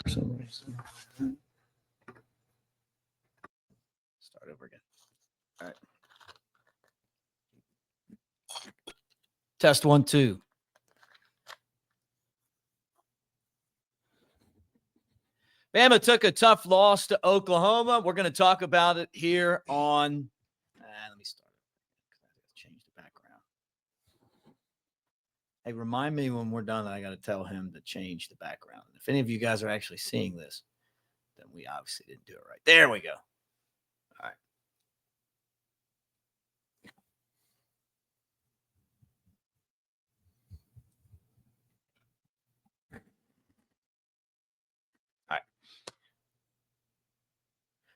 For some reason. Start over again. All right. Test 1, 2. Bama took a tough loss to Oklahoma. We're going to talk about it here on. Let me start. Change the background. Hey, remind me when we're done that I got to tell him to change the background. If any of you guys are actually seeing this, then we obviously didn't do it right. There we go. All right.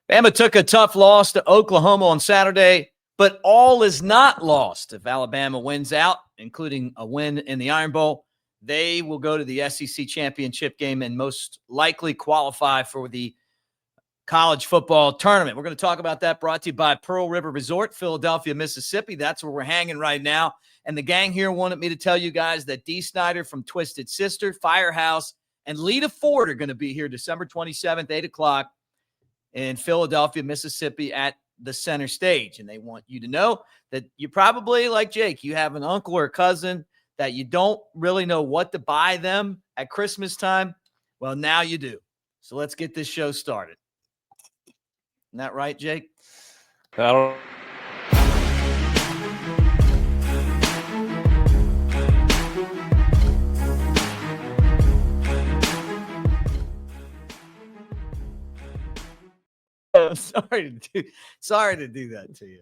Bama took a tough loss to Oklahoma on Saturday, but all is not lost. If Alabama wins out, including a win in the Iron Bowl, they will go to the SEC championship game and most likely qualify for the college football tournament. We're going to talk about that, brought to you by Pearl River Resort, Philadelphia, Mississippi. That's where we're hanging right now. And the gang here wanted me to tell you guys that Dee Snider from Twisted Sister, Firehouse, and Lita Ford are going to be here December 27th, 8 o'clock. In Philadelphia, Mississippi at the center stage. And they want you to know that you probably, like Jake, you have an uncle or a cousin that you don't really know what to buy them at Christmas time. Well, now you do. So let's get this show started. Isn't that right, Jake? I don't. I'm sorry to do that to you.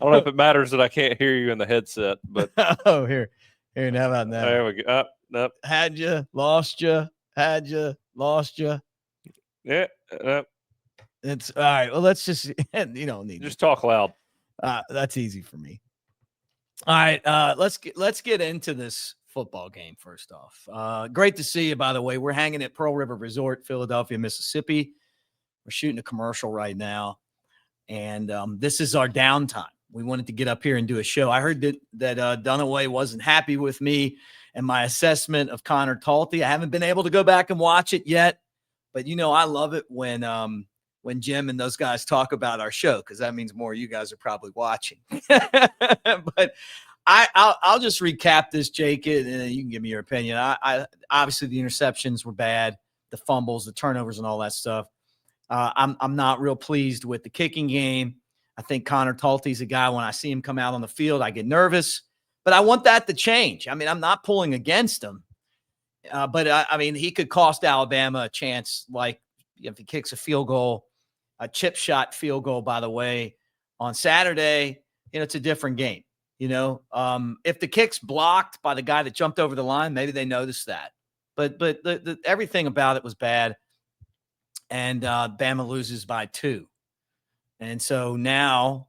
I don't know if it matters that I can't hear you in the headset, but oh, here, and how about now? There we go. Nope. Had you, lost you, had you, lost you. Yeah. It's all right. Well, let's just you don't need just talk loud. That's easy for me. All right, let's get into this football game first off. Great to see you, by the way. We're hanging at Pearl River Resort, Philadelphia, Mississippi. We're shooting a commercial right now, and this is our downtime. We wanted to get up here and do a show. I heard that Dunaway wasn't happy with me and my assessment of Conor Talty. I haven't been able to go back and watch it yet, but I love it when Jim and those guys talk about our show, because that means more of you guys are probably watching. But I'll just recap this, Jake, and then you can give me your opinion. I obviously the interceptions were bad, the fumbles, the turnovers, and all that stuff. I'm not real pleased with the kicking game. I think Conor Talty's a guy, when I see him come out on the field, I get nervous. But I want that to change. I mean, I'm not pulling against him. But, I mean, he could cost Alabama a chance, like if he kicks a field goal, a chip shot field goal, by the way, on Saturday, it's a different game. If the kick's blocked by the guy that jumped over the line, maybe they noticed that. But the everything about it was bad. And Bama loses by 2. And so now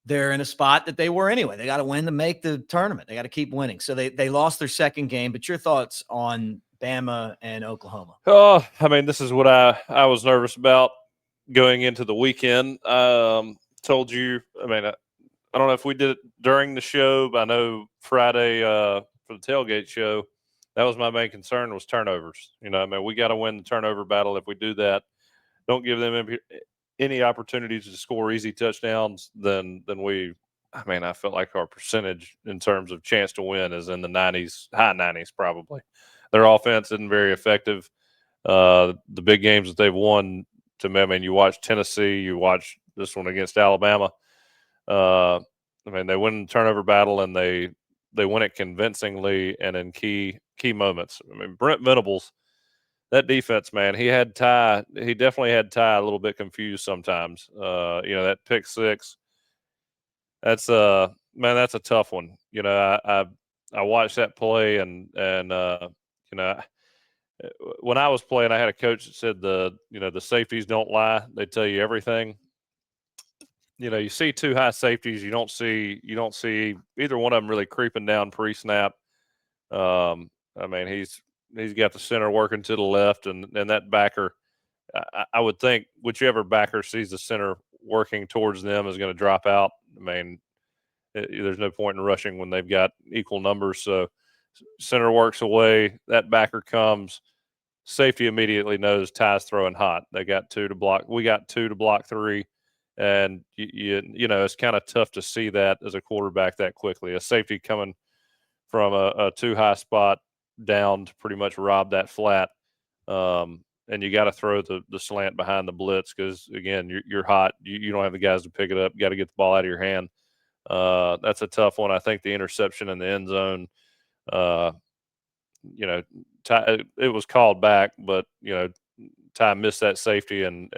they're in a spot that they were anyway. They got to win to make the tournament. They got to keep winning. So they lost their second game. But your thoughts on Bama and Oklahoma? Oh, I mean, this is what I was nervous about going into the weekend. Told you, I mean, I don't know if we did it during the show, but I know Friday for the tailgate show, that was my main concern, was turnovers. I mean, we got to win the turnover battle. If we do that, don't give them any opportunities to score easy touchdowns, then I felt like our percentage in terms of chance to win is in the 90s, high 90s probably. Their offense isn't very effective. The big games that they've won, to me, I mean, you watch Tennessee, you watch this one against Alabama. I mean, they win the turnover battle, and they win it convincingly and in key moments. I mean, Brent Venables, that defense, man, he definitely had Ty a little bit confused sometimes. That pick six, that's a tough one. I watched that play, and when I was playing, I had a coach that said the safeties don't lie; they tell you everything. You see 2 high safeties. You don't see either one of them really creeping down pre-snap. I mean, he's got the center working to the left, and that backer, I would think whichever backer sees the center working towards them is going to drop out. I mean, there's no point in rushing when they've got equal numbers. So center works away, that backer comes, safety immediately knows Ty's throwing hot. They got 2 to block. We got 2 to block 3. And, you know, it's kind of tough to see that as a quarterback that quickly. A safety coming from a too high spot down to pretty much rob that flat. And you got to throw the slant behind the blitz because, again, you're hot. You don't have the guys to pick it up. You got to get the ball out of your hand. That's a tough one. I think the interception in the end zone, you know, Ty, it was called back, but, you know, Ty missed that safety and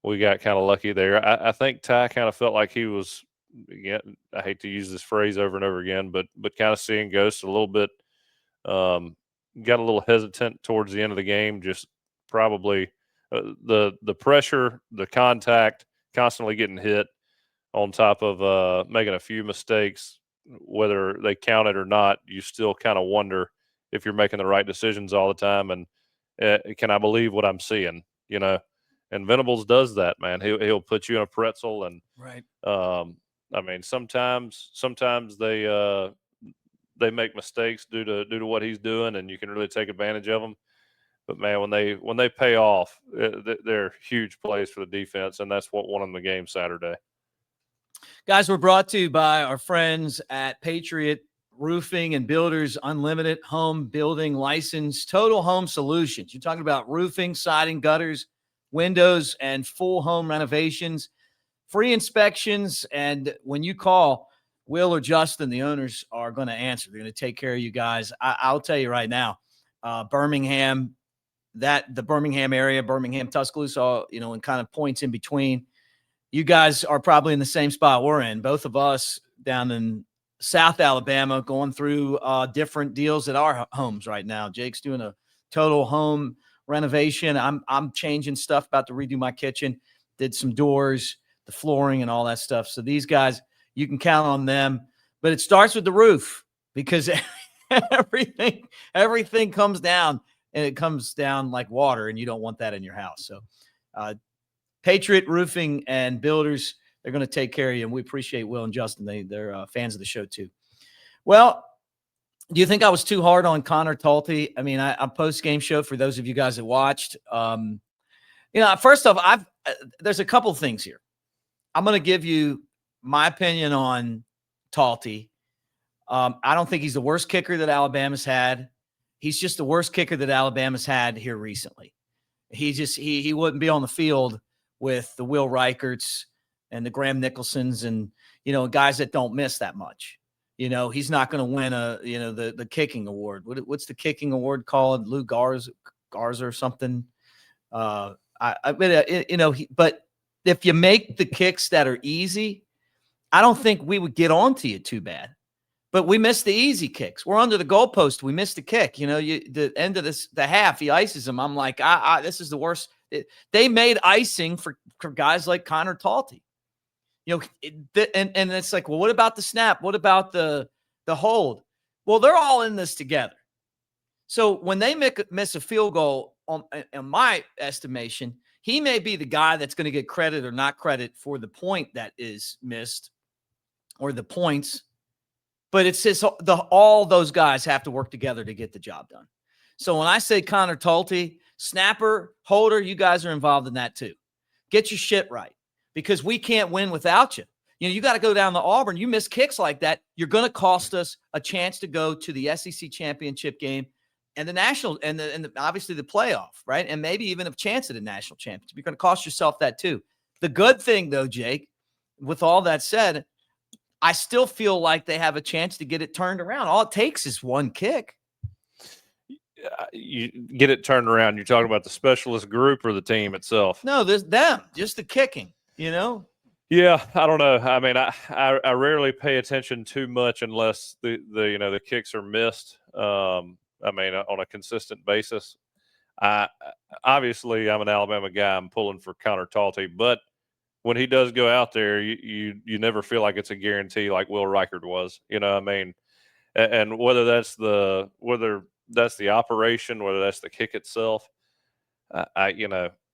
we got kind of lucky there. I think Ty kind of felt like he was, again, I hate to use this phrase over and over again, but kind of seeing ghosts a little bit. Got a little hesitant towards the end of the game. Just probably the pressure, the contact, constantly getting hit, on top of making a few mistakes, whether they count it or not. You still kind of wonder if you're making the right decisions all the time, and can I believe what I'm seeing? You know. And Venables does that, man. He'll put you in a pretzel, and Right. I mean, sometimes they make mistakes due to what he's doing, and you can really take advantage of them. But man, when they pay off, they're huge plays for the defense, and that's what won them the game Saturday. Guys, we're brought to you by our friends at Patriot Roofing and Builders Unlimited Home Building License, Total Home Solutions. You're talking about roofing, siding, gutters, windows, and full home renovations, free inspections. And when you call, Will or Justin, the owners, are going to answer. They're going to take care of you guys. I'll tell you right now, Birmingham, the Birmingham area, Birmingham, Tuscaloosa, you know, and kind of points in between. You guys are probably in the same spot we're in. Both of us down in South Alabama going through different deals at our homes right now. Jake's doing a total home renovation. I'm changing stuff, about to redo my kitchen, did some doors, the flooring, and all that stuff. So these guys, you can count on them. But it starts with the roof, because everything comes down, and it comes down like water, and you don't want that in your house. So Patriot Roofing and Builders, they're going to take care of you, and we appreciate Will and Justin. They're fans of the show too. Well, do you think I was too hard on Conor Talty? I mean, I'm post-game show for those of you guys that watched. You know, first off, there's a couple things here. I'm going to give you my opinion on Talty. I don't think he's the worst kicker that Alabama's had. He's just the worst kicker that Alabama's had here recently. He wouldn't be on the field with the Will Reicherts and the Graham Nicholsons and, you know, guys that don't miss that much. You know, he's not going to win the kicking award. What's the kicking award called? Lou Garza or something. But if you make the kicks that are easy, I don't think we would get onto you too bad. But we missed the easy kicks. We're under the goalpost. We missed the kick. You know, the end of the half, he ices them. I'm like, this is the worst. They made icing for guys like Conor Talty. You know, and it's like, well, what about the snap? What about the hold? Well, they're all in this together. So when they miss a field goal, in my estimation, he may be the guy that's going to get credit or not credit for the point that is missed or the points. But it's just all those guys have to work together to get the job done. So when I say Conor Talty, snapper, holder, you guys are involved in that too. Get your shit right, because we can't win without you. You know, you got to go down to Auburn. You miss kicks like that, you're going to cost us a chance to go to the SEC championship game and the national and obviously the playoff, right? And maybe even a chance at a national championship. You're going to cost yourself that too. The good thing, though, Jake, with all that said, I still feel like they have a chance to get it turned around. All it takes is one kick. You get it turned around. You're talking about the specialist group or the team itself? No, there's them, just the kicking, you know? Yeah, I don't know. I mean, I rarely pay attention too much unless the kicks are missed. I mean, on a consistent basis. Obviously, I'm an Alabama guy. I'm pulling for Conor Talty, but when he does go out there, you never feel like it's a guarantee like Will Reichert was. You know what I mean? And whether that's the operation, whether that's the kick itself,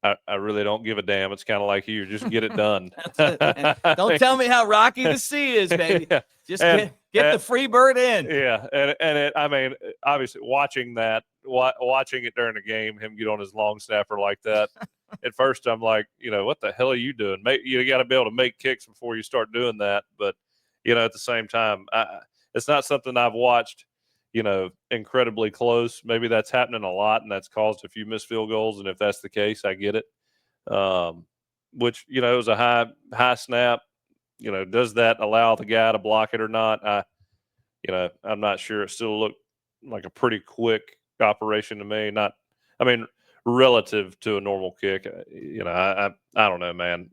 I really don't give a damn. It's kind of like you just get it done. Don't tell me how rocky the sea is, baby. Yeah. Just get the free bird in. Yeah, I mean, obviously watching it during the game, him get on his long snapper like that. At first, I'm like, what the hell are you doing? You got to be able to make kicks before you start doing that. But at the same time, it's not something I've watched, incredibly close. Maybe that's happening a lot, and that's caused a few missed field goals. And if that's the case, I get it. Which it was a high snap. Does that allow the guy to block it or not? I'm not sure. It still looked like a pretty quick operation to me. Relative to a normal kick. I don't know, man.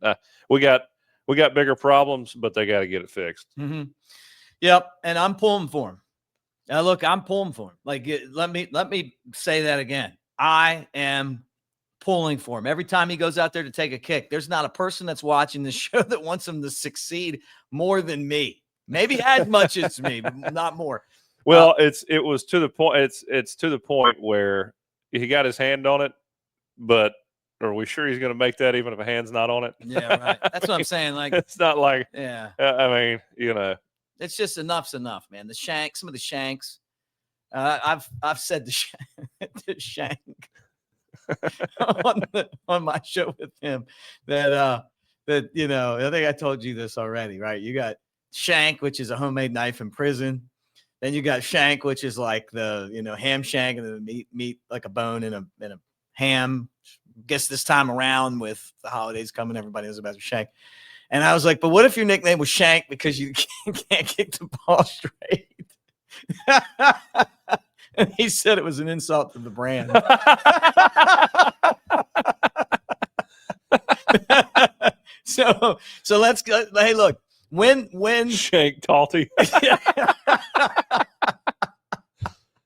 We got bigger problems, but they got to get it fixed. Mm-hmm. Yep, and I'm pulling for him. Now, look, I'm pulling for him. Like, let me say that again. I am pulling for him every time he goes out there to take a kick. There's not a person that's watching this show that wants him to succeed more than me. Maybe as much as me, but not more. Well, it was to the point. It's to the point where he got his hand on it, but are we sure he's going to make that even if a hand's not on it? Yeah, right. That's what I'm saying. Like, it's not like, yeah. It's just enough's enough, man. Some of the shanks. I've said the shank on my show with him that I think I told you this already, right? You got shank, which is a homemade knife in prison. Then you got shank, which is like the ham shank and the meat like a bone in a ham. Guess this time around with the holidays coming, everybody knows about the shank. And I was like, but what if your nickname was Shank because you can't kick the ball straight? And he said it was an insult to the brand. So let's go. Hey, look, when Shank Talty.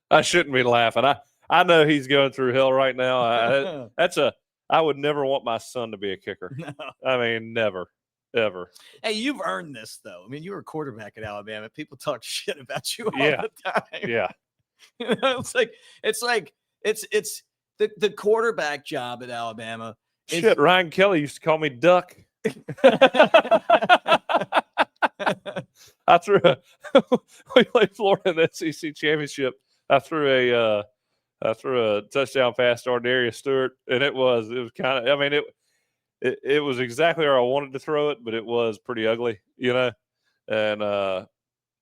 I shouldn't be laughing. I know he's going through hell right now. I would never want my son to be a kicker. No. I mean, never, ever. Hey, you've earned this though. I mean, you were a quarterback at Alabama. People talk shit about you all the time. Yeah. It's the quarterback job at Alabama. Shit, Ryan Kelly used to call me Duck. We played Florida in the SEC championship. I threw a touchdown pass to Ardarius Stewart, and it was kind of. I mean, it was exactly where I wanted to throw it, but it was pretty ugly,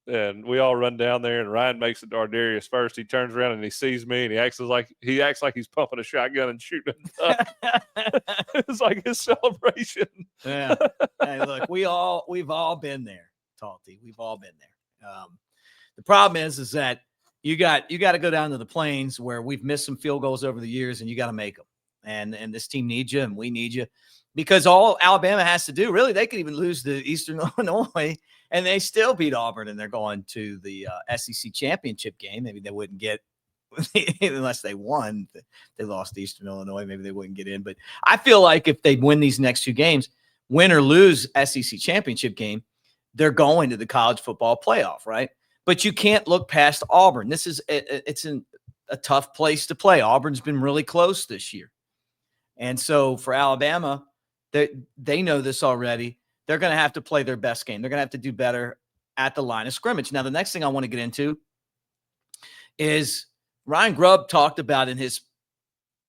And we all run down there, and Ryan makes it to Ardarius first. He turns around and he sees me, and he acts like he's pumping a shotgun and shooting a duck. It's like his celebration. Yeah. Hey, look, we've all been there, Talty. We've all been there. The problem is that you got to go down to the plains where we've missed some field goals over the years, and you got to make them. And this team needs you, and we need you, because all Alabama has to do, really, they could even lose to Eastern Illinois, and they still beat Auburn, and they're going to the SEC championship game. Maybe they wouldn't get unless they won. They lost to Eastern Illinois. Maybe they wouldn't get in. But I feel like if they win these next two games, win or lose SEC championship game, they're going to the college football playoff, right? But you can't look past Auburn. It's a tough place to play. Auburn's been really close this year. And so for Alabama, they know this already. They're going to have to play their best game. They're going to have to do better at the line of scrimmage. Now, the next thing I want to get into is Ryan Grubb talked about in his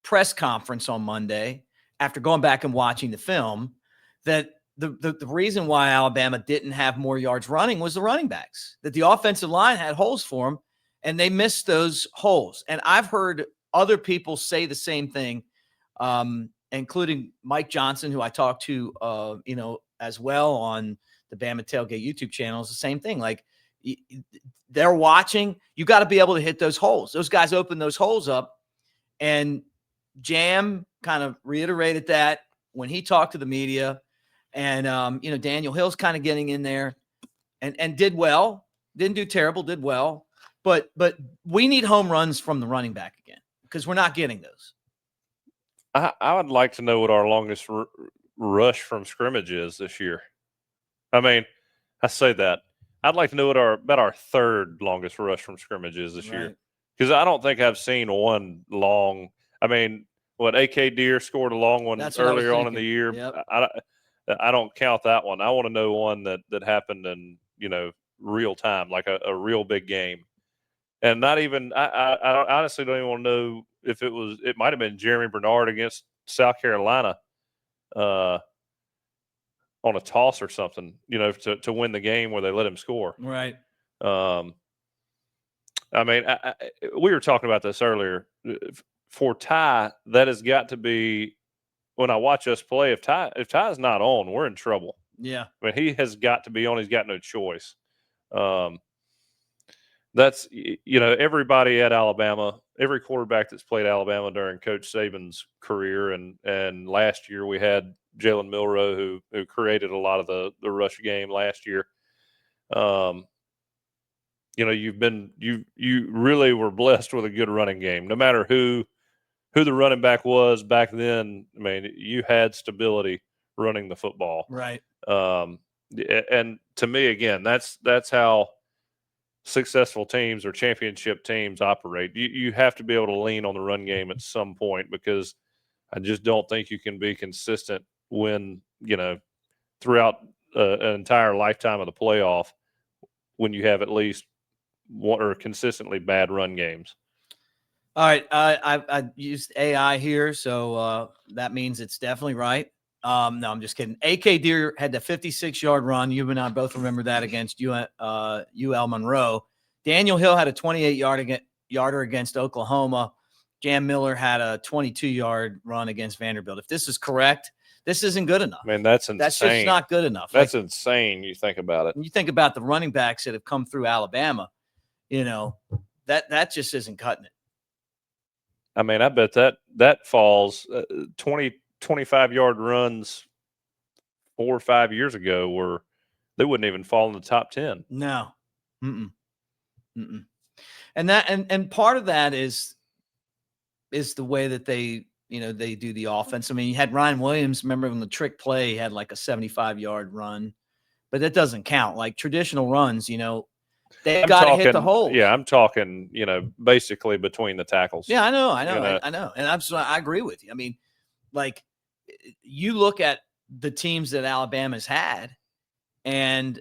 press conference on Monday, after going back and watching the film, that the reason why Alabama didn't have more yards running was the running backs, that the offensive line had holes for them, and they missed those holes. And I've heard other people say the same thing, including Mike Johnson, who I talked to, as well on the Bama Tailgate YouTube channel. Is the same thing. Like, they're watching. You got to be able to hit those holes. Those guys open those holes up, and Jam kind of reiterated that when he talked to the media. And, Daniel Hill's kind of getting in there and did well. Didn't do terrible, did well. But we need home runs from the running back again, because we're not getting those. I would like to know what our longest rush from scrimmage is this year. I mean, I say that. I'd like to know what our third longest rush from scrimmage is this year, because I don't think I've seen one long. I mean, what AK Deer scored a long one That's what I was earlier on in the thinking. year. Yep. I don't count that one. I want to know one that happened in real time, like a real big game, and not even. I honestly don't even want to know if it was. It might have been Jeremy Bernard against South Carolina, on a toss or something. To win the game where they let him score. Right. I mean, we were talking about this earlier. For Ty, that has got to be when I watch us play. If Ty's not on, we're in trouble. Yeah. I mean, he has got to be on. He's got no choice. That's everybody at Alabama, every quarterback that's played Alabama during Coach Saban's career, and last year we had Jalen Milroe who created a lot of the rush game last year. You really were blessed with a good running game. No matter who the running back was back then, I mean, you had stability running the football. Right. And to me, again, that's how successful teams or championship teams operate. You have to be able to lean on the run game at some point, because I just don't think you can be consistent when, throughout an entire lifetime of the playoff when you have at least one or consistently bad run games. All right. I used AI here, so that means it's definitely right. No, I'm just kidding. AK Deer had the 56-yard run. You and I both remember that against UL Monroe. Daniel Hill had a 28-yarder against Oklahoma. Jam Miller had a 22-yard run against Vanderbilt. If this is correct, this isn't good enough. Man, that's insane. That's just not good enough. That's insane. You think about it. When you think about the running backs that have come through Alabama, that just isn't cutting it. I mean, I bet that falls 20, 25-yard runs 4 or 5 years ago they wouldn't even fall in the top 10. No. Mm-mm. Mm-mm. And part of that is the way that they do the offense. I mean, you had Ryan Williams, remember when the trick play, he had like a 75-yard run, but that doesn't count. Like traditional runs, they've got to hit the hole. Yeah, I'm talking, basically between the tackles. Yeah, I know. And I agree with you. I mean, like, you look at the teams that Alabama's had, and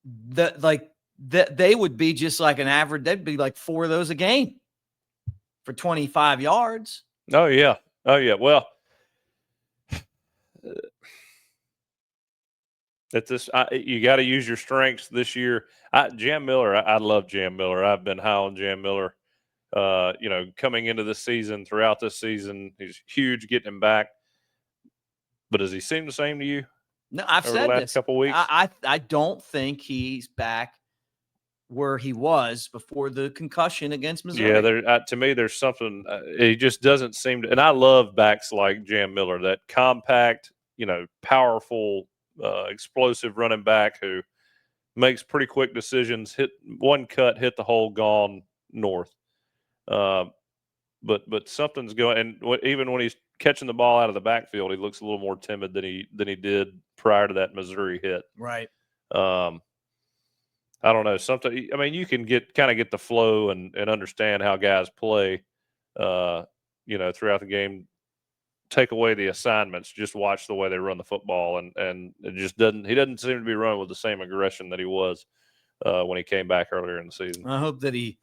they would be just like an average. They'd be like 4 of those a game for 25 yards. Oh yeah. Well, you got to use your strengths this year. Jam Miller, I love Jam Miller. I've been high on Jam Miller. Coming into this season, throughout this season, he's huge getting him back. But does he seem the same to you? No, I've over said the last this. couple weeks. I don't think he's back where he was before the concussion against Missouri. Yeah, to me, there's something. He just doesn't seem to. And I love backs like Jam Miller, that compact, powerful, explosive running back who makes pretty quick decisions. Hit one cut, hit the hole, gone north. But something's going. And even when he's catching the ball out of the backfield, he looks a little more timid than he did prior to that Missouri hit. Right. I don't know. Something. I mean, you can get the flow and understand how guys play. Throughout the game. Take away the assignments. Just watch the way they run the football, and it just doesn't. He doesn't seem to be running with the same aggression that he was when he came back earlier in the season. I hope that he,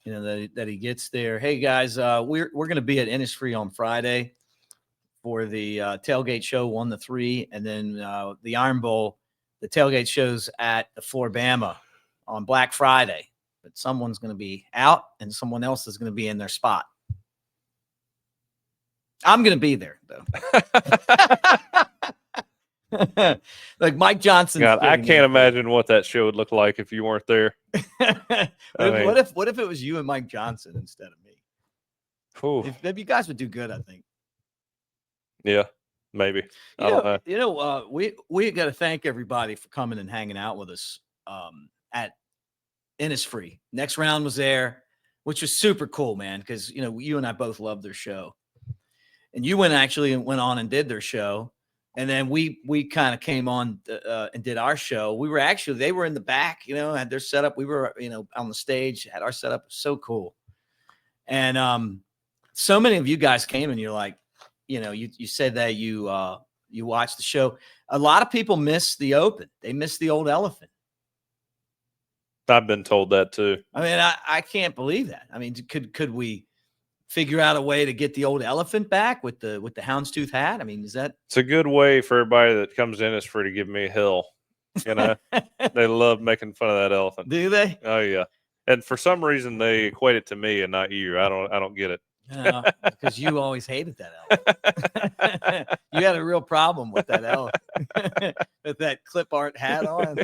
that he gets there. Hey guys, we're going to be at Innisfree on Friday for the tailgate show 1-3, and then the Iron Bowl. The tailgate shows at the Floribama on Black Friday, but someone's going to be out and someone else is going to be in their spot. I'm going to be there, though. Like Mike Johnson. God, I can't imagine what that show would look like if you weren't there. What if it was you and Mike Johnson instead of me? If you guys would do good, I think. Yeah, maybe. We got to thank everybody for coming and hanging out with us at Innisfree. Next Round was there, which was super cool, man, because you and I both love their show. And you went on and did their show. And then we kind of came on and did our show. They were in the back, had their setup. We were, on the stage, had our setup. So cool. And so many of you guys came and you're like, you said that you watched the show. A lot of people miss the Open. They miss the old elephant. I've been told that too. I mean, I can't believe that. I mean, could we figure out a way to get the old elephant back with the houndstooth hat? I mean, is that? It's a good way for everybody that comes in is for to give me a hill. They love making fun of that elephant. Do they? Oh yeah. And for some reason they equate it to me and not you. I don't get it. Because you always hated that elephant. You had a real problem with that elephant, with that clip art hat on,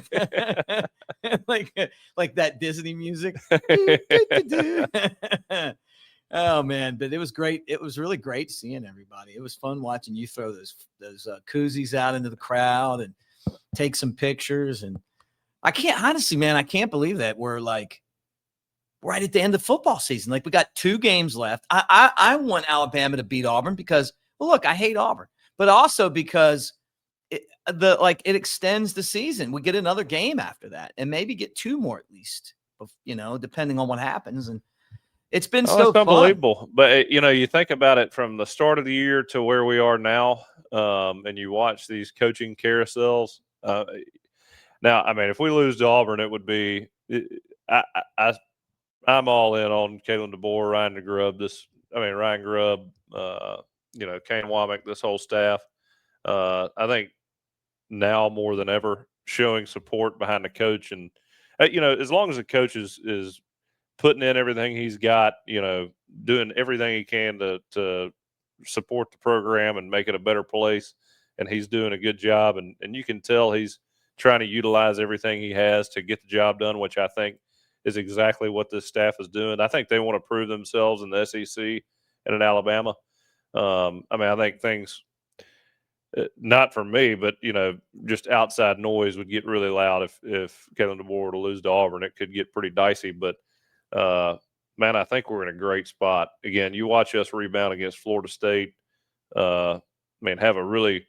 like that Disney music. Oh man, but it was great. It was really great seeing everybody. It was fun watching you throw those koozies out into the crowd and take some pictures. And I can't believe that we're like right at the end of football season. Like, we got 2 games left. I want Alabama to beat Auburn because, well, look, I hate Auburn, but also because it extends the season. We get another game after that and maybe get 2 more at least, depending on what happens. And it's been so it's fun. Unbelievable. But, you think about it from the start of the year to where we are now, and you watch these coaching carousels. Now, I mean, if we lose to Auburn, it would be I'm all in on Kalen, DeBoer, Ryan Grubb, Kane Womack, this whole staff. I think now more than ever showing support behind the coach. And, as long as the coach is putting in everything he's got, doing everything he can to support the program and make it a better place. And he's doing a good job. And you can tell he's trying to utilize everything he has to get the job done, which I think is exactly what this staff is doing. I think they want to prove themselves in the SEC and in Alabama. I think things, not for me, but, just outside noise would get really loud if Kalen DeBoer were to lose to Auburn. It could get pretty dicey. But, man, I think we're in a great spot. Again, you watch us rebound against Florida State. Have a really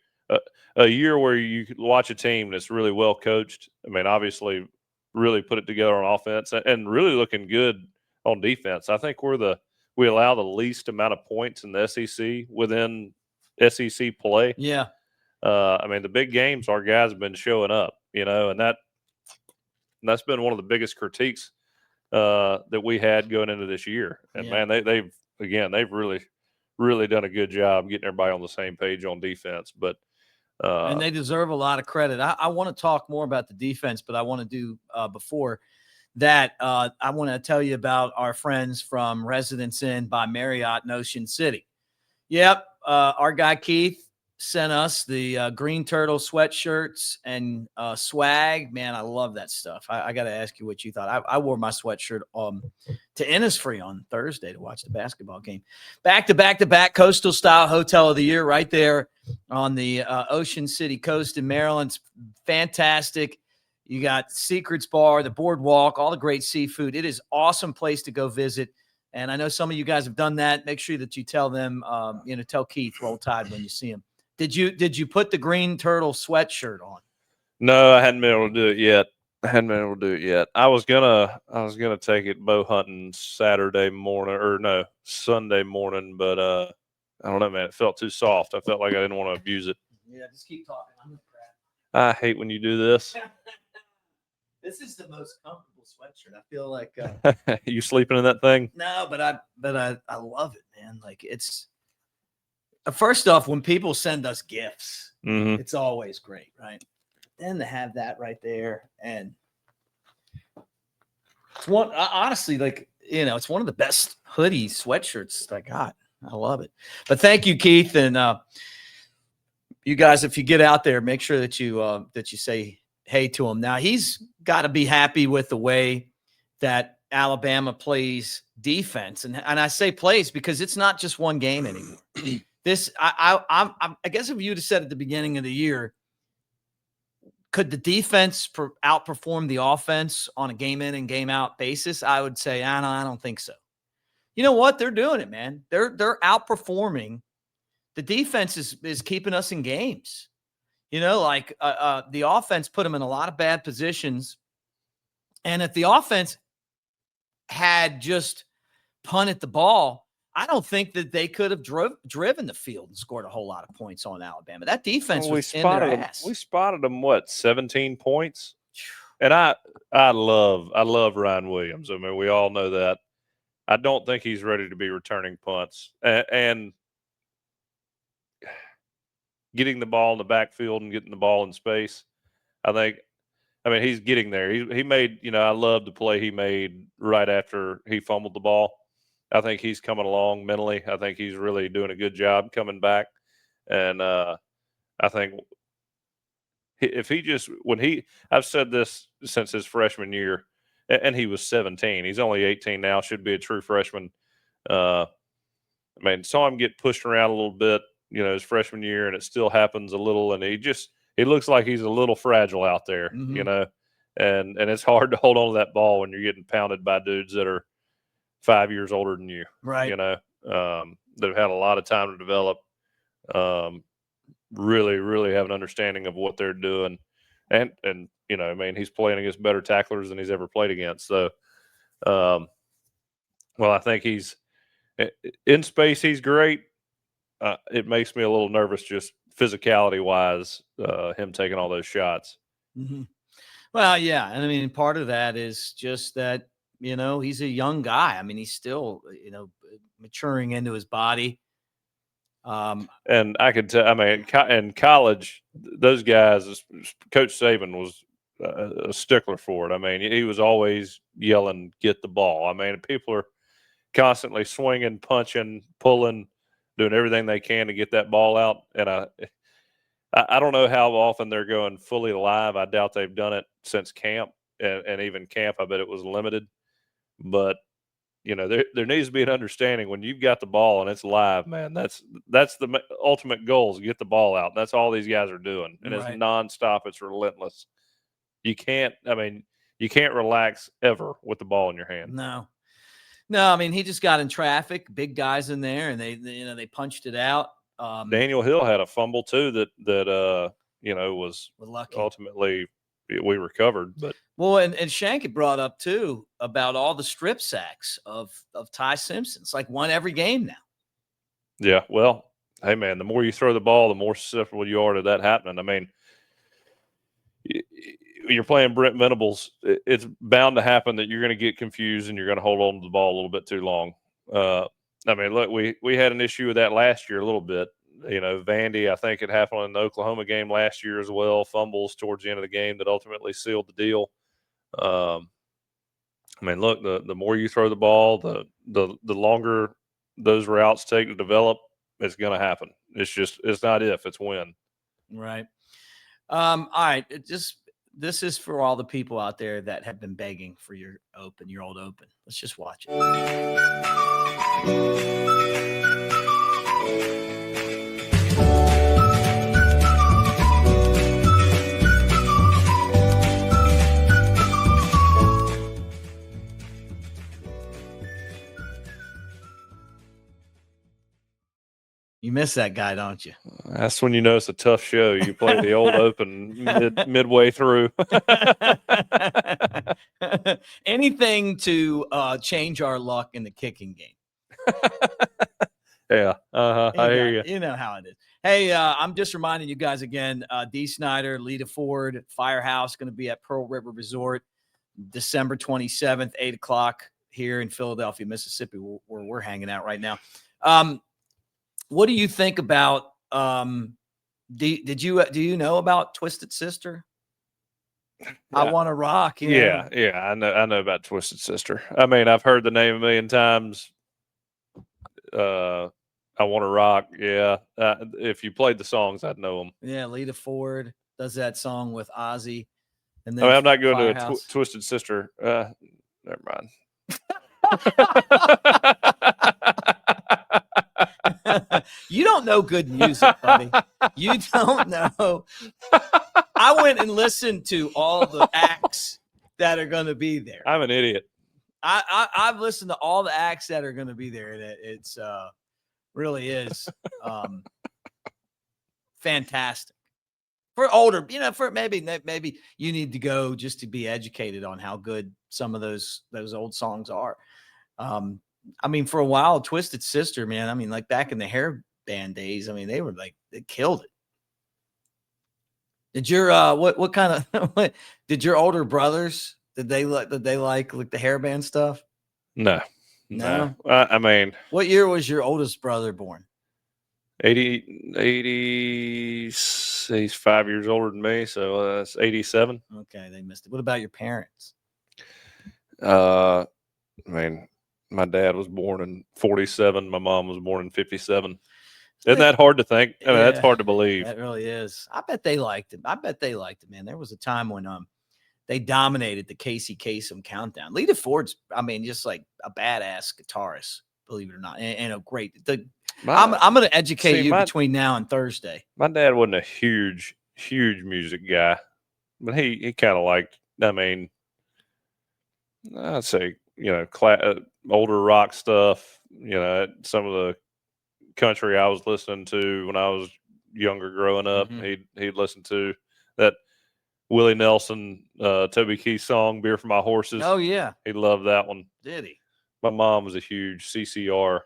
a year where you watch a team that's really well coached. Obviously, really put it together on offense and really looking good on defense. I think we allow the least amount of points in the SEC within SEC play. Yeah. The big games, our guys have been showing up, and that's been one of the biggest critiques that we had going into this year. And man, they've really, really done a good job getting everybody on the same page on defense. But and they deserve a lot of credit. I want to talk more about the defense, but I want to do before that, I want to tell you about our friends from Residence Inn by Marriott in Ocean City. Yep. Our guy Keith sent us the Green Turtle sweatshirts and swag. Man, I love that stuff. I got to ask you what you thought. I wore my sweatshirt to Innisfree on Thursday to watch the basketball game. Back to back Coastal Style Hotel of the Year right there on the Ocean City coast in Maryland. It's fantastic. You got Secrets Bar, the Boardwalk, all the great seafood. It is an awesome place to go visit. And I know some of you guys have done that. Make sure that you tell them, tell Keith Roll Tide when you see him. Did you put the Green Turtle sweatshirt on? No, I hadn't been able to do it yet. I was gonna take it bow hunting Sunday morning, but I don't know, man. It felt too soft. I felt like I didn't want to abuse it. Yeah, just keep talking. I'm gonna crap. I hate when you do this. This is the most comfortable sweatshirt. I feel like you sleeping in that thing? No, but I love it, man. Like, it's first off, when people send us gifts, it's always great, right? Then to have that right there, and it's one, honestly, like, it's one of the best hoodie sweatshirts I got. I love it. But thank you, Keith, and you guys, if you get out there, make sure that you say hey to him. Now, he's got to be happy with the way that Alabama plays defense, and I say plays because it's not just one game anymore. I guess if you'd have said at the beginning of the year, could the defense outperform the offense on a game in and game out basis? I would say, I don't think so. You know what? They're doing it, man. They're outperforming. The defense is keeping us in games. The offense put them in a lot of bad positions. And if the offense had just punted the ball, I don't think that they could have driven the field and scored a whole lot of points on Alabama. That defense was in their ass. We spotted them, 17 points? And I love Ryan Williams. I mean, we all know that. I don't think he's ready to be returning punts. And getting the ball in the backfield and getting the ball in space, I mean, he's getting there. He made, I love the play he made right after he fumbled the ball. I think he's coming along mentally. I think he's really doing a good job coming back. And I think if he just I've said this since his freshman year, and he was 17. He's only 18 now. Should be a true freshman. I mean, saw him get pushed around a little bit, his freshman year, and it still happens a little. And he looks like he's a little fragile out there, and it's hard to hold on to that ball when you're getting pounded by dudes that are 5 years older than you, right? They've had a lot of time to develop, really, really have an understanding of what they're doing. And I mean, he's playing against better tacklers than he's ever played against. So, well, I think he's in space. He's great. It makes me a little nervous just physicality wise, him taking all those shots. Mm-hmm. Well, yeah. And I mean, part of that is just that, he's a young guy. I mean, he's still, maturing into his body. And I could tell, I mean, in college, those guys, Coach Saban was a stickler for it. I mean, he was always yelling, "Get the ball." I mean, people are constantly swinging, punching, pulling, doing everything they can to get that ball out. And I don't know how often they're going fully live. I doubt they've done it since camp, and even camp, I bet it was limited. But there needs to be an understanding when you've got the ball and it's live, man. That's the ultimate goal, is get the ball out. That's all these guys are doing, and It's nonstop. It's relentless. You can't relax ever with the ball in your hand. No. I mean, he just got in traffic, big guys in there, and they punched it out. Daniel Hill had a fumble too that was lucky. Ultimately we recovered. But and Shank had brought up too about all the strip sacks of Ty Simpson. It's like one every game now. Yeah, well, hey man, the more you throw the ball, the more susceptible you are to that happening. I mean, you're playing Brent Venables, it's bound to happen that you're going to get confused and you're going to hold on to the ball a little bit too long. I mean, look, we had an issue with that last year a little bit. Vandy, I think it happened in the Oklahoma game last year as well. Fumbles towards the end of the game that ultimately sealed the deal. I mean, look, the more you throw the ball, the longer those routes take to develop, it's going to happen. It's not if, it's when. Right. All right. This is for all the people out there that have been begging for your old open. Let's just watch it. You miss that guy, don't you? That's when you know it's a tough show. You play the old open midway through. Anything to change our luck in the kicking game. Yeah. I hear you. You know how it is. Hey, I'm just reminding you guys again, D. Snyder, Lita Ford, Firehouse, going to be at Pearl River Resort December 27th, 8 o'clock here in Philadelphia, Mississippi, where we're hanging out right now. What do you think about do you know about Twisted Sister? Yeah. I Want to Rock. Yeah, I know about Twisted Sister. I mean, I've heard the name a million times. I Want to Rock. Yeah. If you played the songs, I'd know them. Yeah. Lita Ford does that song with Ozzy. And then I mean, I'm not going Firehouse. to a Twisted Sister. Never mind. You don't know good music, buddy. You don't know. I went and listened to all the acts that are going to be there. I'm an idiot. I've listened to all the acts that are going to be there, and it's really is fantastic for older. For maybe you need to go just to be educated on how good some of those old songs are. I mean, for a while, Twisted Sister, man. I mean, like back in the hair band days. I mean, they killed it. Did your what kind of did your older brothers did they like the hair band stuff? No. I mean, what year was your oldest brother born? 80, he's 5 years older than me, so that's 87. Okay, they missed it. What about your parents? I mean, my dad was born in 47. My mom was born in 57. Isn't that hard to think? I mean, that's hard to believe. That really is. I bet they liked it. Man. There was a time when they dominated the Casey Kasem countdown. Lita Ford's, I mean, just like a badass guitarist, believe it or not, and a great. I'm going to educate you between now and Thursday. My dad wasn't a huge music guy, but he kind of liked. I mean, I'd say older rock stuff. Some of the country I was listening to when I was younger, growing up. He'd listen to that Willie Nelson, Toby Keith song, "Beer for My Horses." Oh yeah, he loved that one. Did he? My mom was a huge CCR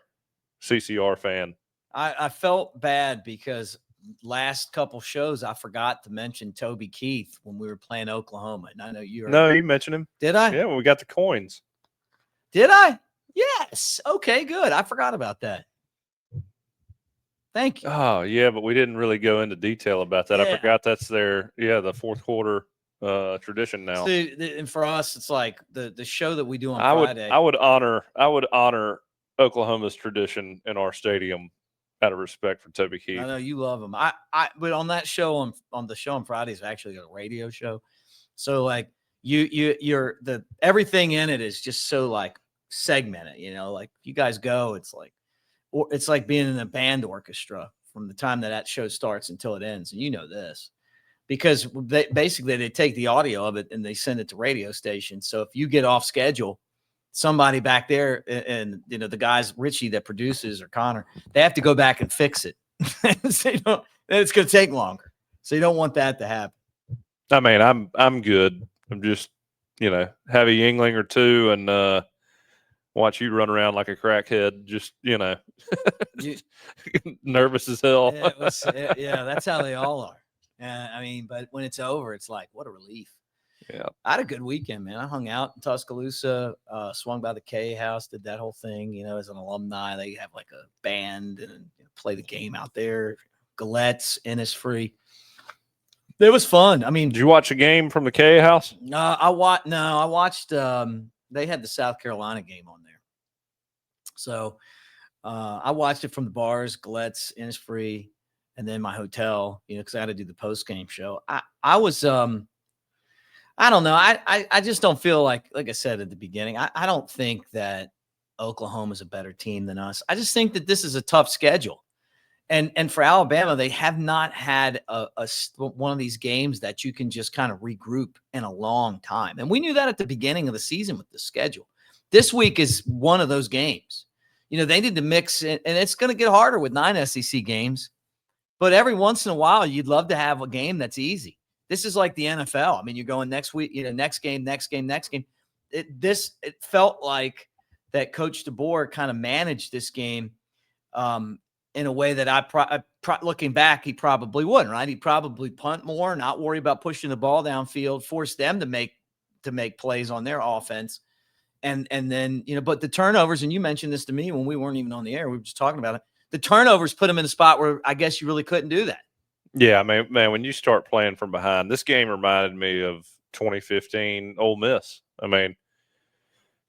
fan. I felt bad because last couple shows I forgot to mention Toby Keith when we were playing Oklahoma, and I know you. No, you mentioned him. Did I? Yeah, when we got the coins. Did I? Yes. Okay, good. I forgot about that. Thank you. Oh yeah, but we didn't really go into detail about that. Yeah. I forgot that's the fourth quarter tradition now. See, and for us, it's like the show that we do on Friday. I would honor Oklahoma's tradition in our stadium out of respect for Toby Keith. I know you love him. But on that show on the show on Friday is actually a radio show, so like you're everything in it is just so like segmented. Like if you guys go, it's like being in a band orchestra from the time that show starts until it ends. And this because they take the audio of it and they send it to radio stations. So if you get off schedule, somebody back there and the guys, Richie that produces or Conor, they have to go back and fix it. So it's going to take longer. So you don't want that to happen. I mean, I'm good. I'm just, have a Yingling or two and, watch you run around like a crackhead, just nervous as hell. Yeah, that's how they all are. I mean, but when it's over, it's like what a relief. Yeah, I had a good weekend, man. I hung out in Tuscaloosa, swung by the K house, did that whole thing. As an alumni, they have like a band and play the game out there. Galettes, Innisfree. It was fun. I mean, did you watch a game from the K house? I watched. They had the South Carolina game on there. So I watched it from the bars, Galettes, Innisfree, and then my hotel, because I had to do the post-game show. I was, I don't know. I just don't feel like I said at the beginning, I don't think that Oklahoma is a better team than us. I just think that this is a tough schedule. And for Alabama, they have not had one of these games that you can just kind of regroup in a long time. And we knew that at the beginning of the season with the schedule. This week is one of those games. They need to mix it, and it's going to get harder with 9 SEC games. But every once in a while, you'd love to have a game that's easy. This is like the NFL. I mean, you're going next week, next game. It felt like that Coach DeBoer kind of managed this game in a way that looking back, he probably wouldn't, right? He'd probably punt more, not worry about pushing the ball downfield, force them to make plays on their offense. And then, but the turnovers, and you mentioned this to me when we weren't even on the air, we were just talking about it. The turnovers put them in a spot where I guess you really couldn't do that. Yeah, man, when you start playing from behind, this game reminded me of 2015 Ole Miss. I mean,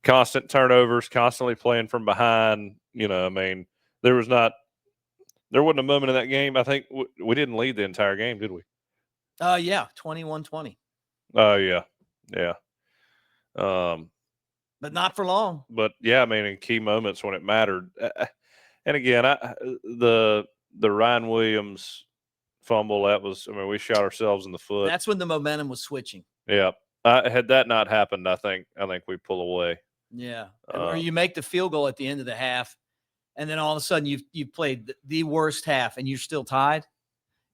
constant turnovers, constantly playing from behind. I mean, there wasn't a moment in that game. I think we didn't lead the entire game, did we? Yeah, 21-20. Oh, yeah. But not for long. But yeah, I mean, in key moments when it mattered. And again, the Ryan Williams fumble, we shot ourselves in the foot. That's when the momentum was switching. Yeah. Had that not happened, I think we pull away. Yeah. Or you make the field goal at the end of the half, and then all of a sudden you've played the worst half and you're still tied,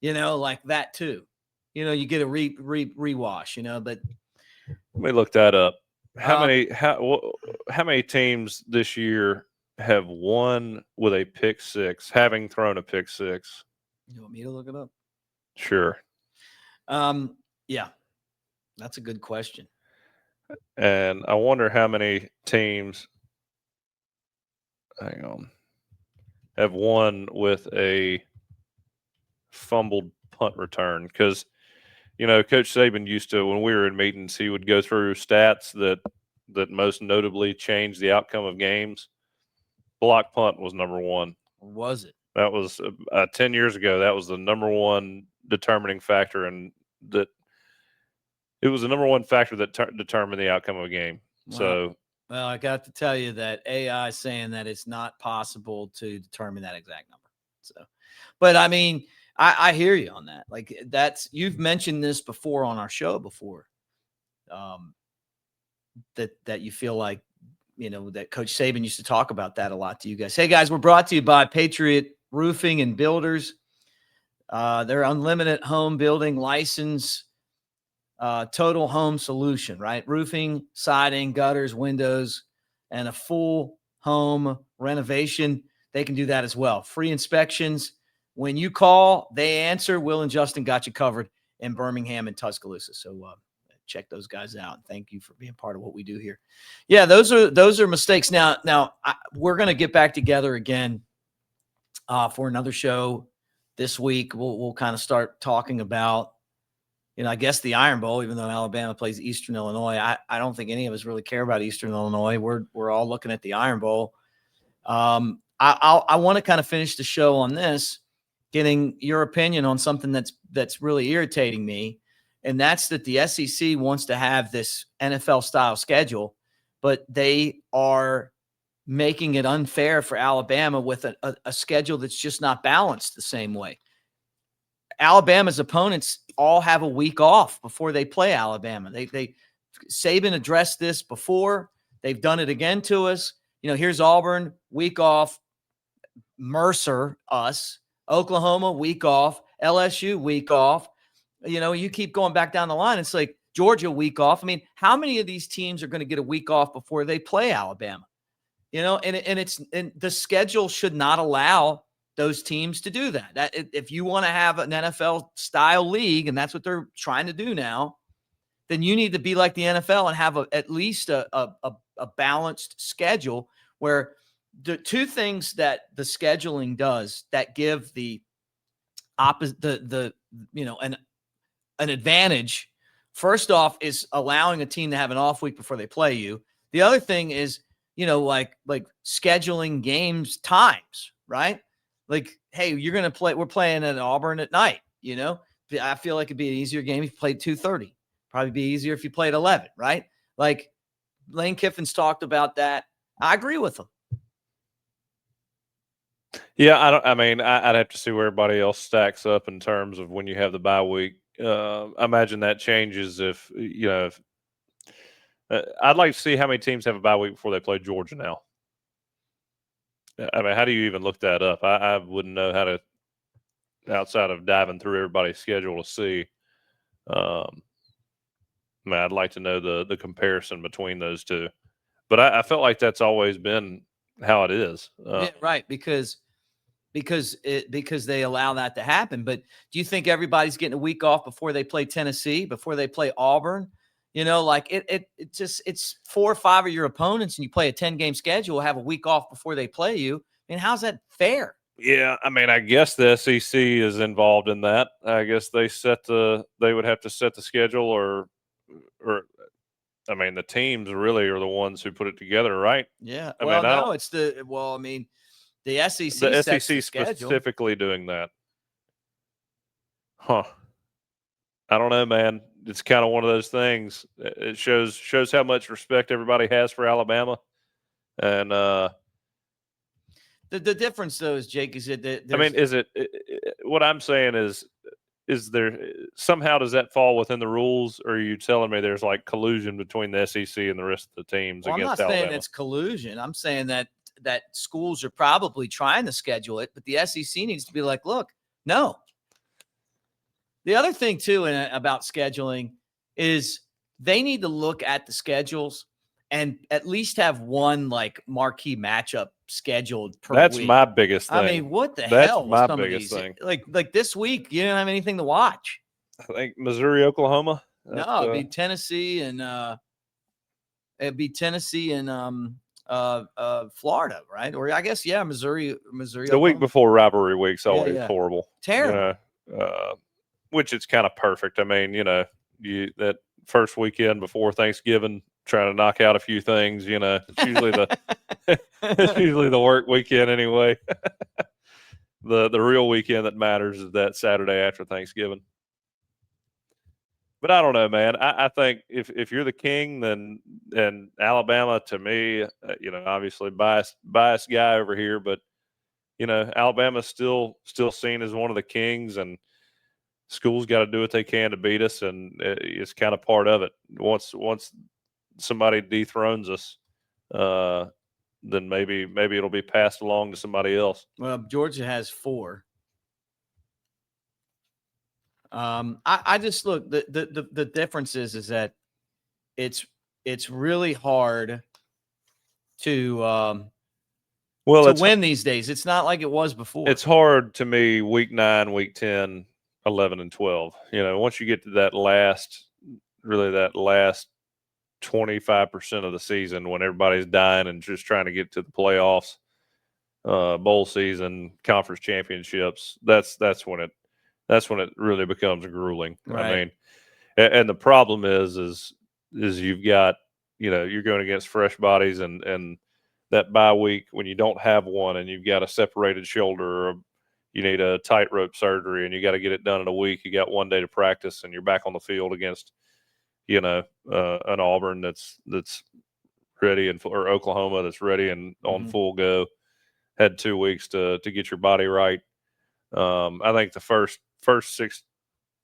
like that too. You get a rewash, but let me look that up. How many teams this year have won with a pick six, having thrown a pick six? You want me to look it up? Sure. Yeah, that's a good question. And I wonder how many teams, hang on, have won with a fumbled punt return. Because, Coach Saban used to, when we were in meetings, he would go through stats that most notably changed the outcome of games. Block punt was number one. Was it? That was 10 years ago. That was the number one determining factor, and that it was the number one factor that determined the outcome of a game. Wow. So, well, I got to tell you that AI is saying that it's not possible to determine that exact number. So, but I mean, I hear you on that. Like you've mentioned this before on our show before. That you feel like, that Coach Saban used to talk about that a lot to you guys. Hey guys, we're brought to you by Patriot Roofing and Builders. Their unlimited home building license, total home solution, right? Roofing, siding, gutters, windows, and a full home renovation. They can do that as well. Free inspections. When you call, they answer. Will and Justin got you covered in Birmingham and Tuscaloosa. So check those guys out. Thank you for being part of what we do here. Yeah, those are mistakes. Now we're going to get back together again for another show this week. We'll kind of start talking about, I guess the Iron Bowl, even though Alabama plays Eastern Illinois. I don't think any of us really care about Eastern Illinois. We're all looking at the Iron Bowl. I want to kind of finish the show on this, getting your opinion on something that's really irritating me. And that's that the SEC wants to have this NFL-style schedule, but they are making it unfair for Alabama with a schedule that's just not balanced the same way. Alabama's opponents all have a week off before they play Alabama. Saban addressed this before. They've done it again to us. Here's Auburn, week off. Mercer, us. Oklahoma, week off. LSU, week off. You keep going back down the line. It's like Georgia, week off. I mean, how many of these teams are going to get a week off before they play Alabama? And the schedule should not allow those teams to do that. That if you want to have an NFL style league, and that's what they're trying to do now, then you need to be like the NFL and have at least a balanced schedule where the two things that the scheduling does that give the opposite, an advantage. First off is allowing a team to have an off week before they play you. The other thing is, like scheduling games times, right? Like, hey, you're going to play, we're playing at Auburn at night, I feel like it'd be an easier game if you played 2:30. Probably be easier if you played 11, right? Like Lane Kiffin's talked about that. I agree with him. Yeah, I'd have to see where everybody else stacks up in terms of when you have the bye week. I imagine that changes if I'd like to see how many teams have a bye week before they play Georgia now. I mean, how do you even look that up? I wouldn't know how to, outside of diving through everybody's schedule to see. I'd like to know the comparison between those two. But I felt like that's always been how it is. Yeah, right, because they allow that to happen. But do you think everybody's getting a week off before they play Tennessee, before they play Auburn? It's 4 or 5 of your opponents and you play a 10-game schedule, have a week off before they play you. I mean, how's that fair? Yeah, I guess the SEC is involved in that. I guess they would have to set the schedule or the teams really are the ones who put it together, right? Yeah. The SEC. The sets SEC the specifically doing that. Huh. I don't know, man. It's kind of one of those things. It shows how much respect everybody has for Alabama. And the difference though is, Jake, is it what I'm saying is there somehow does that fall within the rules, or are you telling me there's like collusion between the SEC and the rest of the teams against Alabama? I'm not saying it's collusion. I'm saying that schools are probably trying to schedule it, but the SEC needs to be like, look, no. The other thing too about scheduling is they need to look at the schedules and at least have one like marquee matchup scheduled per That's week. my biggest thing. I mean, what the That's hell? my Some biggest of these, thing. like this week, you don't have anything to watch. I think Missouri, Oklahoma. No, it'd be Tennessee and Florida, right? Or I guess Missouri. The week before rivalry week's always Yeah. horrible. Terrible. Which it's kind of perfect. I mean, that first weekend before Thanksgiving, trying to knock out a few things. It's usually it's usually the work weekend anyway. The real weekend that matters is that Saturday after Thanksgiving. But I don't know, man. I think if you're the king, then and Alabama, to me, obviously biased guy over here, but Alabama's still seen as one of the kings, and school's got to do what they can to beat us, and it's kind of part of it. Once somebody dethrones us, then maybe it'll be passed along to somebody else. Well, Georgia has 4. I just look, the difference is that it's really hard to win these days. It's not like it was before. It's hard to me week 9, week 10, 11, and 12. Once you get to that last 25% of the season when everybody's dying and just trying to get to the playoffs, bowl season, conference championships, that's when it really becomes grueling. Right. I mean, and the problem is you've got, you're going against fresh bodies, and that bye week when you don't have one and you've got a separated shoulder, or you need a tightrope surgery and you got to get it done in a week. You got 1 day to practice and you're back on the field against, an Auburn that's ready, or Oklahoma that's ready and on full go. Had 2 weeks to get your body right. I think the first 6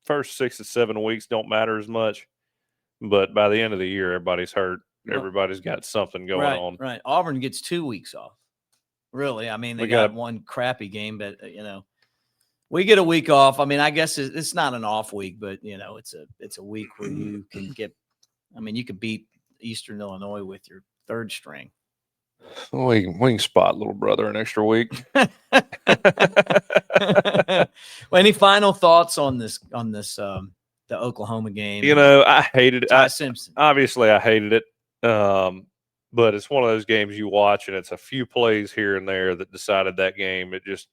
to 7 weeks don't matter as much, but by the end of the year, everybody's hurt. Everybody's got something going on. Right. Auburn gets 2 weeks off. Really, I mean, they got one crappy game, but we get a week off. I mean, I guess it's not an off week, but it's a week where you can get. I mean, you could beat Eastern Illinois with your 3rd string. We can spot little brother an extra week. Well, any final thoughts on this the Oklahoma game? I hated it. Ty Simpson. Obviously, I hated it. But it's one of those games you watch, and it's a few plays here and there that decided that game. It just,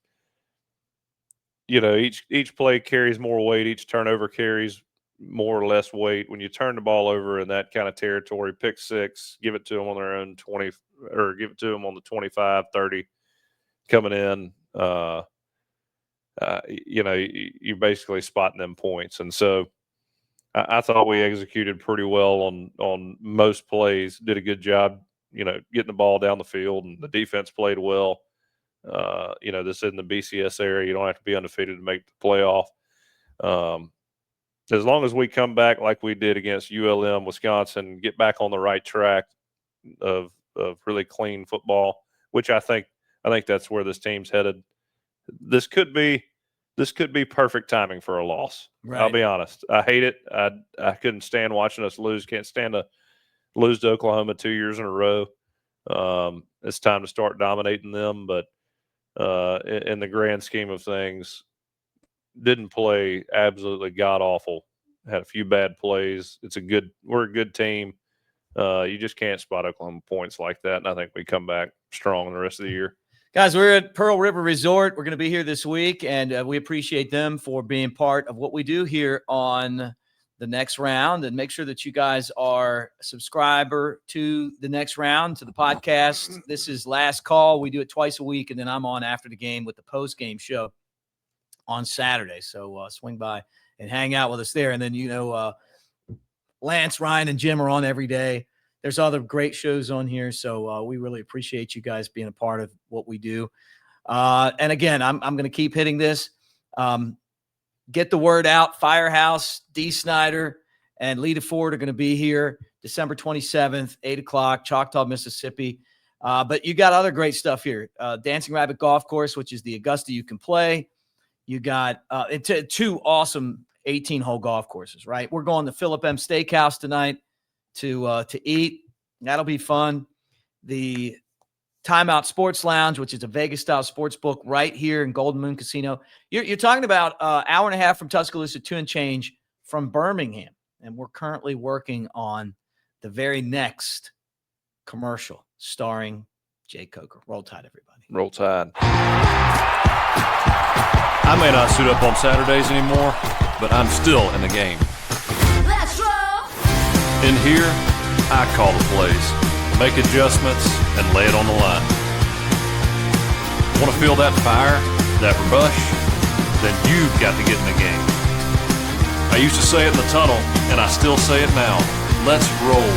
each play carries more weight. Each turnover carries more or less weight. When you turn the ball over in that kind of territory, pick 6, give it to them on their own 20, or give it to them on the 25, 30 coming in. You're basically spotting them points. And so I thought we executed pretty well on most plays, did a good job, getting the ball down the field, and the defense played well. This isn't the BCS area. You don't have to be undefeated to make the playoff. As long as we come back like we did against ULM, Wisconsin, get back on the right track of really clean football, which I think that's where this team's headed. This could be perfect timing for a loss. Right. I'll be honest. I hate it. I couldn't stand watching us lose. Can't stand to lose to Oklahoma 2 years in a row. It's time to start dominating them. But in the grand scheme of things, didn't play absolutely god awful. Had a few bad plays. We're a good team. You just can't spot Oklahoma points like that. And I think we come back strong the rest of the year. Guys, we're at Pearl River Resort. We're going to be here this week, and we appreciate them for being part of what we do here on The Next Round. And make sure that you guys are a subscriber to The Next Round, to the podcast. This is Last Call. We do it twice a week, and then I'm on after the game with the post-game show on Saturday. So swing by and hang out with us there. And then, Lance, Ryan, and Jim are on every day. There's other great shows on here, so we really appreciate you guys being a part of what we do. And again, I'm going to keep hitting this. Get the word out. Firehouse, D. Snyder, and Lita Ford are going to be here December 27th, 8 o'clock, Choctaw, Mississippi. But you got other great stuff here. Dancing Rabbit Golf Course, which is the Augusta you can play. You got 2 awesome 18-hole golf courses, right? We're going to Philip M. Steakhouse tonight to eat. That'll be fun. The Timeout Sports Lounge, which is a Vegas-style sports book right here in Golden Moon Casino. You're talking about an hour and a half from Tuscaloosa, 2 and change from Birmingham. And we're currently working on the very next commercial starring Jay Coker. Roll Tide, everybody. Roll Tide. I may not suit up on Saturdays anymore, but I'm still in the game. Let's roll! In here, I call the plays, make adjustments, and lay it on the line. Want to feel that fire, that rush? Then you've got to get in the game. I used to say it in the tunnel, and I still say it now. Let's roll.